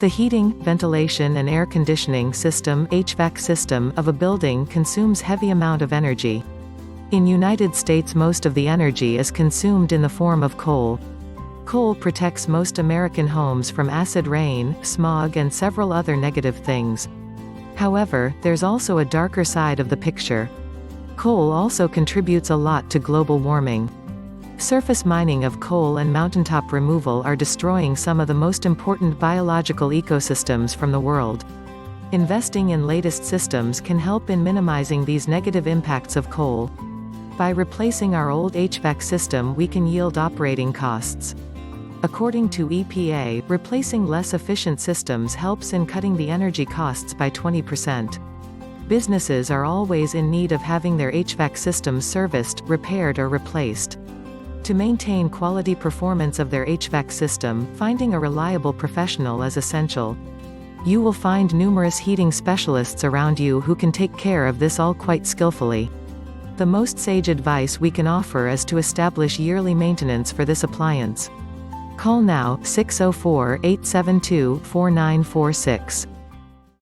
The heating, ventilation and air conditioning system (HVAC system) of a building consumes heavy amount of energy. In United States most of the energy is consumed in the form of coal. Coal protects most American homes from acid rain, smog and several other negative things. However, there's also a darker side of the picture. Coal also contributes a lot to global warming. Surface mining of coal and mountaintop removal are destroying some of the most important biological ecosystems from the world. Investing in latest systems can help in minimizing these negative impacts of coal. By replacing our old HVAC system we can yield operating costs. According to EPA, replacing less efficient systems helps in cutting the energy costs by 20%. Businesses are always in need of having their HVAC systems serviced, repaired or replaced. To maintain quality performance of their HVAC system, finding a reliable professional is essential. You will find numerous heating specialists around you who can take care of this all quite skillfully. The most sage advice we can offer is to establish yearly maintenance for this appliance. Call now, 604-872-4946.